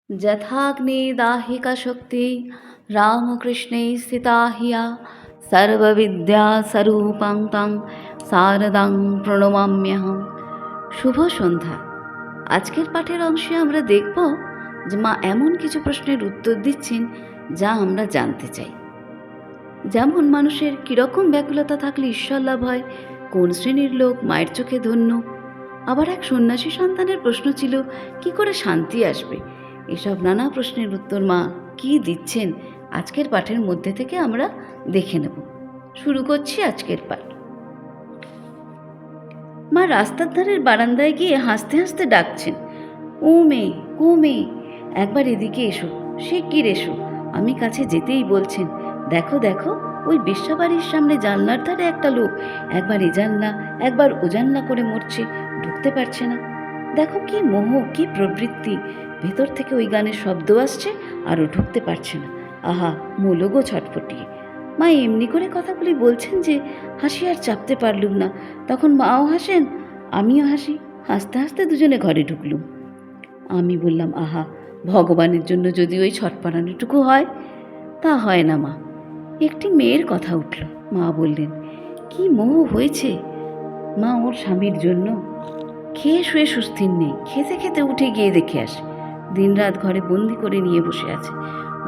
যথাগ্নিদাহিকা শক্তি রামকৃষ্ণে স্থিতা হিয়া সর্ববিদ্যা স্বরূপাং তং শারদাং প্রণমাম্যহম। শুভ সন্ধ্যা। আজকের পাঠের অংশে আমরা দেখব যে মা এমন কিছু প্রশ্নের উত্তর দিচ্ছেন যা আমরা জানতে চাই। যেমন মানুষের কীরকম ব্যাকুলতা থাকলে ঈশ্বর লাভ হয়, কোন শ্রেণীর লোক মায়ের চোখে ধন্য। আবার এক সন্ন্যাসী সন্তানের প্রশ্ন ছিল কি করে শান্তি আসবে। এসব নানা প্রশ্নের উত্তর মা কি দিচ্ছেন আজকের পাঠের মধ্যে থেকে আমরা দেখে নেব। শুরু করছি আজকের পাঠ। মা রাস্তার ধারের বারান্দায় গিয়ে হাসতে হাসতে ডাকছেন, ও মেয়ে, ও মেয়ে, একবার এদিকে এসো, শিগগির এসো। আমি কাছে যেতেই বলছেন, দেখো দেখো, ওই বেশ্যাবাড়ির সামনে জানলার ধারে একটা লোক একবার এ জানলা একবার ও জানলা করে মরছে, ঢুকতে পারছে না। দেখো কি মোহ, কি প্রবৃত্তি, ভেতর থেকে ওই গানের শব্দ আসছে আর ও ঢুকতে পারছে না। আহা, মোলগো ছটফটিয়ে। মা এমনি করে কথাগুলি বলছেন যে হাসি আর চাপতে পারলুম না। তখন মাও হাসেন, আমিও হাসি। হাসতে হাসতে দুজনে ঘরে ঢুকলুম। আমি বললাম, আহা, ভগবানের জন্য যদি ওই ছটপটানোটুকু হয়। তা হয় না মা। একটি মেয়ের কথা উঠল। মা বললেন, কি মোহ হয়েছে মা ওর স্বামীর জন্য। খেয়ে শুয়ে সুস্থির নেই, খেতে খেতে উঠে গিয়ে দেখে আসে দিনরাত ঘরে বন্দি করে নিয়ে বসে আছে।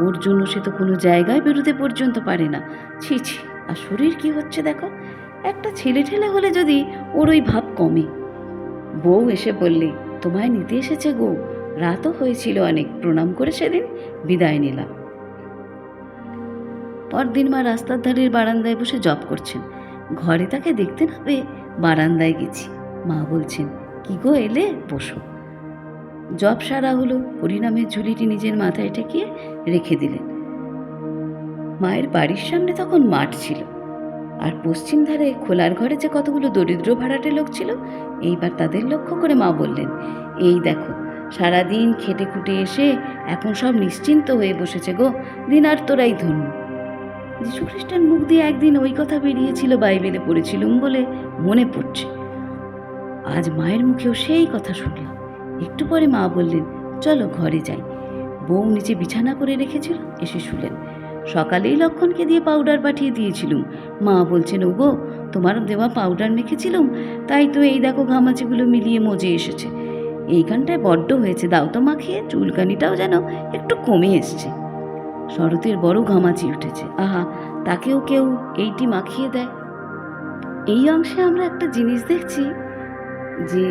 ওর জন্য সে তো কোনো জায়গায় বেরোতে পর্যন্ত পারে না। ছি ছি, আর শরীর কি হচ্ছে দেখো। একটা ছেলে ঠেলে হলে যদি ওর ওই ভাব কমে। বউ এসে বললে, তোমায় নিতে এসেছে গো, রাতও হয়েছিল অনেক, প্রণাম করে সেদিন বিদায় নিলাম। পরদিন মা রাস্তার ধারের বারান্দায় বসে জপ করছেন। ঘরে তাকে দেখতে না পেয়ে বারান্দায় গেছি। মা বলছেন, কি গো এলে, বসো। জপ সারা হলো। হরিনামের ঝুলিটি নিজের মাথায় ঠেকিয়ে রেখে দিলেন। মায়ের বাড়ির সামনে তখন মাঠ ছিল, আর পশ্চিম ধারে খোলার ঘরে যে কতগুলো দরিদ্র ভাড়াটে লোক ছিল, এইবার তাদের লক্ষ্য করে মা বললেন, এই দেখো, সারাদিন খেটে খুটে এসে এখন সব নিশ্চিন্ত হয়ে বসেছে গো, দিন আর তোরাই ধন্য। যীশু খ্রিস্টের মুখ দিয়ে একদিন ওই কথা বেরিয়েছিল, বাইবেলে পড়েছিলুম বলে মনে পড়ছে। আজ মায়ের মুখেও সেই কথা শুনলাম। একটু পরে মা বললেন, চলো ঘরে যাই। বউ নিচে বিছানা করে রেখেছিল, এসে শুলেন। সকালেই লক্ষণকে দিয়ে পাউডার পাঠিয়ে দিয়েছিলুম। মা বলছেন, ওগো, তোমার দেওয়া পাউডার মেখেছিলুম, তাই তো এই দেখো ঘামাচিগুলো মিলিয়ে মজে এসেছে। এইখানটায় বড্ড হয়েছে, দাও তো মাখিয়ে, চুলকানিটাও যেন একটু কমে এসছে। শরতের বড় ঘামাচি উঠেছে, আহা, তাকেও কেউ এইটি মাখিয়ে দেয়। এই অংশে আমরা একটা জিনিস দেখছি যে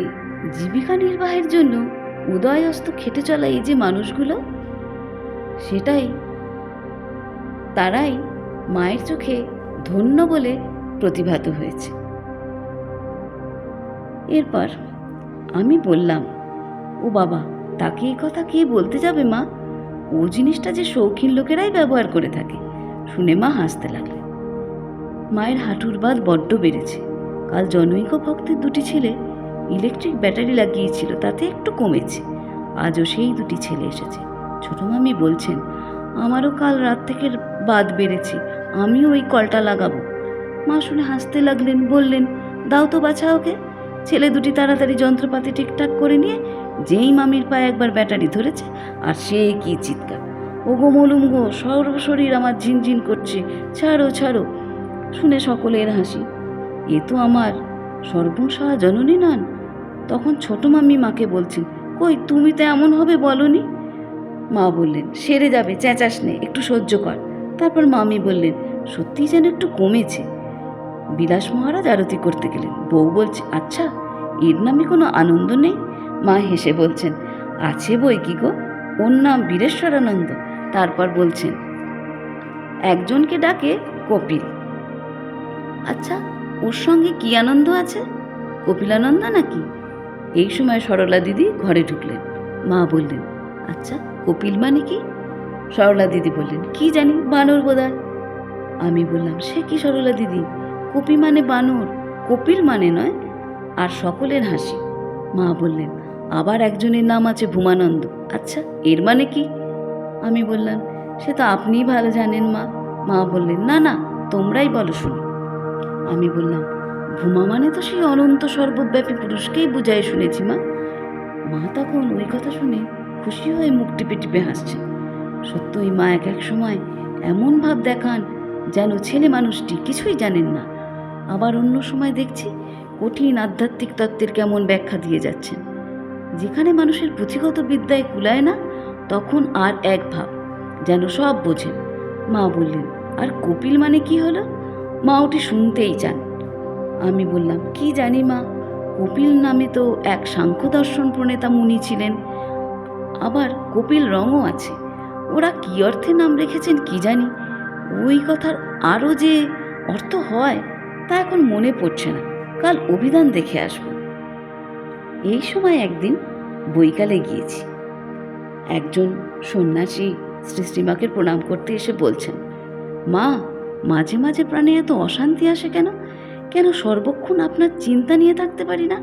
জীবিকা নির্বাহের জন্য উদয় অস্ত খেটে চলা এই যে মানুষগুলো, তারাই মায়ের চোখে ধন্য বলে প্রতিভাত হয়েছে। এরপর আমি বললাম, ও বাবা, তাকে এই কথা কে বলতে যাবে মা? ও জিনিসটা যে শৌখিন লোকেরাই ব্যবহার করে থাকে। শুনে মা হাসতে লাগলেন। মায়ের হাঁটুর বাদ বড্ড বেড়েছে। কাল জনৈক ভক্তের দুটি ছেলে ইলেকট্রিক ব্যাটারি লাগিয়েছিল, তাতে একটু কমেছে। আজও সেই দুটি ছেলে এসেছে। ছোট মামি বলছেন, আমারও কাল রাত থেকে বাদ বেড়েছে, আমিও ওই কলটা লাগাবো। মা শুনে হাসতে লাগলেন, বললেন, দাও তো বাছা ওকে। ছেলে দুটি তাড়াতাড়ি যন্ত্রপাতি ঠিকঠাক করে নিয়ে যেই মামির পায়ে একবার ব্যাটারি ধরেছে, আর সে কি চিৎকার, ওগো মলুম গো, সর্বশরীর আমার ঝিনঝিন করছে, ছাড়ো ছাড়ো। শুনে সকলের হাসি। এ তো আমার সর্বসহা জননী নন। তখন ছোট মামি মাকে বলছেন, কই, তুমি তো এমন হবে বলনি। মা বললেন, সেরে যাবে, চেঁচাস নে, একটু সহ্য কর। তারপর মামি বললেন, সত্যিই যেন একটু কমেছে। বিলাস মহারাজ আরতি করতে গেলেন। বউ বলছে, আচ্ছা, এর নামে কোনো আনন্দ নেই? মা হেসে বলছেন, আছে বই কি গো, ওর নাম বীরেশ্বরানন্দ। তারপর বলছেন, একজনকে ডাকে কপিল। আচ্ছা, ওর সঙ্গে কি আনন্দ আছে, কপিলানন্দ নাকি? এই সময় সরলা দিদি ঘরে ঢুকলেন। মা বললেন, আচ্ছা, কপিল মানে কি? সরলা দিদি বললেন, কি জানি, বানর বোধহয়। আমি বললাম, সে কি সরলা দিদি, কপি মানে বানর, কপিল মানে নয়। আর সকলের হাসি। মা বললেন, আবার একজনের নাম আছে ভূমানন্দ। আচ্ছা, এর মানে কি? আমি বললাম, সে তো আপনিই ভালো জানেন মা। মা বললেন, না না, তোমরাই বলো শুনি। আমি বললাম, ভূমা মানে তো সেই অনন্ত সর্বব্যাপী পুরুষকেই বুঝায় শুনেছি মা। মা তখন ওই কথা শুনে খুশি হয়ে মুখ টিপে টিপে হাসছেন। সত্যই মা এক এক সময় এমন ভাব দেখান যেন ছেলে মানুষটি কিছুই জানেন না। আবার অন্য সময় দেখছি কঠিন আধ্যাত্মিক তত্ত্বের কেমন ব্যাখ্যা দিয়ে যাচ্ছেন। যেখানে মানুষের পুঁথিগত বিদ্যায় কুলায় না, তখন আর এক ভাব যেন সব বোঝেন। মা বললেন, আর কপিল মানে কি হলো? মা ওটি শুনতেই চান। আমি বললাম, কি জানি মা, কপিল নামে তো এক সাংখ্য দর্শন প্রণেতা মুনি ছিলেন, আবার কপিল রঙও আছে। ওরা কি অর্থে নাম রেখেছেন কি জানি, ওই কথার আরও যে অর্থ হয় তা এখন মনে পড়ছে না, কাল অভিধান দেখে আসব। এই সময় একদিন বৈকালে গিয়েছি। একজন সন্ন্যাসী শ্রীশ্রীমাকে প্রণাম করতে এসে বলছেন, মা, মাঝে মাঝে প্রাণে এত অশান্তি আসে কেন? কেন সর্বক্ষণ আপনার চিন্তা নিয়ে থাকতে পারি না?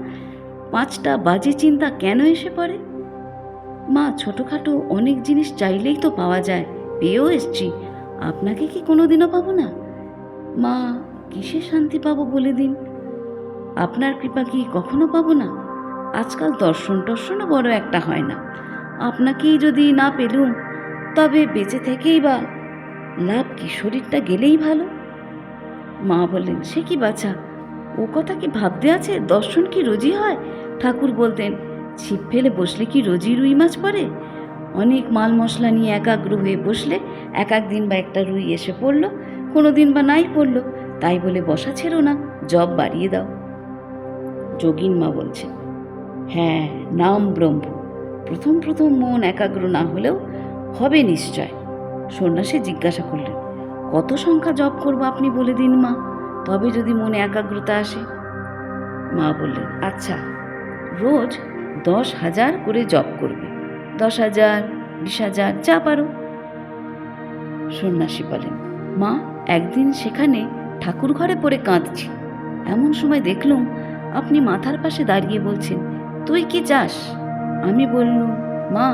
5টা বাজে চিন্তা কেন এসে পড়ে? মা, ছোটোখাটো অনেক জিনিস চাইলেই তো পাওয়া যায়, পেয়েও এসছি, আপনাকে কি কোনোদিনও পাবো না? মা, কিসে শান্তি পাবো বলে দিন? আপনার কৃপা কি কখনো পাবো না? আজকাল দর্শনও বড় একটা হয় না। আপনাকেই যদি না পেলুম তবে বেঁচে থেকেই বা লাভ কি? শরীরটা গেলেই ভালো। মা বললেন, সে কি বাছা, ও কথা কি ভাবতে আছে? দর্শন কি রোজই হয়? ঠাকুর বলতেন, ছিপ ফেলে বসলে কি রোজই রুই মাছ পড়ে? অনেক মাল মশলা নিয়ে একাগ্র হয়ে বসলে এক দিন বা একটা রুই এসে পড়লো, কোনো দিন বা নাই পড়লো, তাই বলে বসা ছেড়ো না, জব বাড়িয়ে দাও। যোগিন মা বলছেন, হ্যাঁ, নাম ব্রহ্ম, প্রথম প্রথম মন একাগ্র না হলেও হবে নিশ্চয়। সন্ন্যাসী জিজ্ঞাসা করলেন, কত সংখ্যা জপ করবো আপনি বলে দিন মা, তবে যদি মনে একাগ্রতা আসে। মা বললেন, আচ্ছা, রোজ 10,000 করে জপ করবে, 10,000, 20,000, যা পারো। সন্ন্যাসী বলেন, মা, একদিন সেখানে ঠাকুর ঘরে পড়ে কাঁদছি, এমন সময় দেখলুম আপনি মাথার পাশে দাঁড়িয়ে বলছেন, তুই কি চাস? আমি বললুম, মা,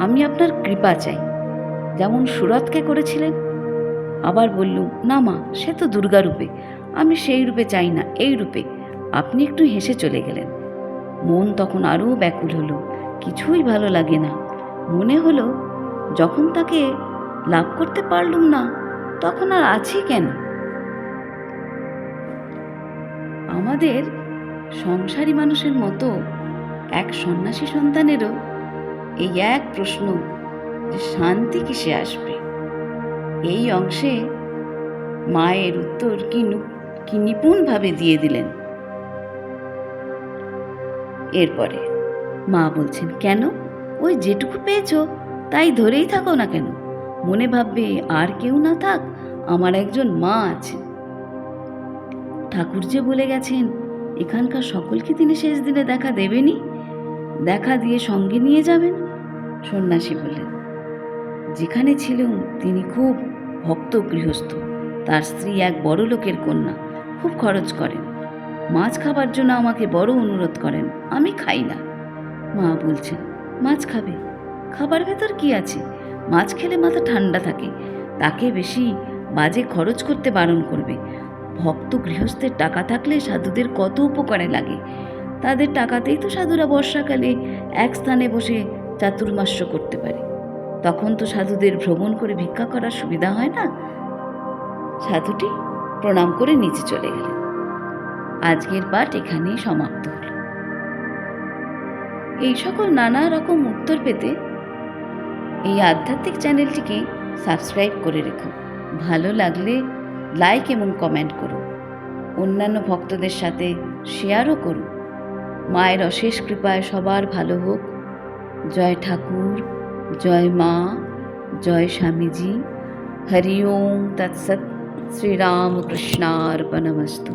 আমি আপনার কৃপা চাই, যেমন সুরতকে করেছিলেন। আবার বললুম, না মা, সে তো দুর্গা রূপে, আমি সেই রূপে চাই না, এই রূপে। আপনি একটু হেসে চলে গেলেন। মন তখন আরও ব্যাকুল হলো, কিছুই ভালো লাগে না। মনে হলো যখন তাকে লাভ করতে পারলুম না তখন আর আছি কেন? আমাদের সংসারী মানুষের মতো এক সন্ন্যাসী সন্তানেরও এই এক প্রশ্ন যে শান্তি কিসে আসবে। এই অংশে মায়ের উত্তর কি নিপুণভাবে দিয়ে দিলেন। এরপরে মা বলছেন, কেন? ওই যেটুকু পেয়েছো তাই ধরেই থাকো না কেন? মনে ভাববে আর কেউ না থাক, আমার একজন মা আছে। ঠাকুর যে বলে গেছেন এখানকার সকলকে তিনি শেষ দিনে দেখা দেবেনই, দেখা দিয়ে সঙ্গে নিয়ে যাবেন। সন্ন্যাসী বললেন, যেখানে ছিলেন তিনি খুব ভক্ত গৃহস্থ, তার স্ত্রী এক বড় লোকের কন্যা, খুব খরচ করেন। মাছ খাবার জন্য আমাকে বড় অনুরোধ করেন, আমি খাই না। মা বলছেন, মাছ খাবে? খাবার ভেতর কি আছে? মাছ খেলে মাথা ঠান্ডা থাকে, তাকে বেশি বাজে খরচ করতে বারণ করবে। ভক্ত গৃহস্থের টাকা থাকলে সাধুদের কত উপকারে লাগে, তাদের টাকাতেই তো সাধুরা বর্ষাকালে এক স্থানে বসে চাতুর্মাস্য করতে পারে। তখন তো সাধুদের ভ্রমণ করে ভিক্ষা করার সুবিধা হয় না। সাধুটি প্রণাম করে নিচে চলে গেলেন। আজকের পাঠ এখানেই সমাপ্ত হল। এই সকল নানা রকম উত্তর পেতে এই আধ্যাত্মিক চ্যানেলটিকে সাবস্ক্রাইব করে রেখো। ভালো লাগলে লাইক এবং কমেন্ট করো, অন্যান্য ভক্তদের সাথে শেয়ারও করো। মায়ের অশেষ কৃপায় সবার ভালো হোক। জয় ঠাকুর, জয় মা, জয় স্বামীজি। হরি ওম তৎসৎ। শ্রীরামকৃষ্ণার্পণমস্তু।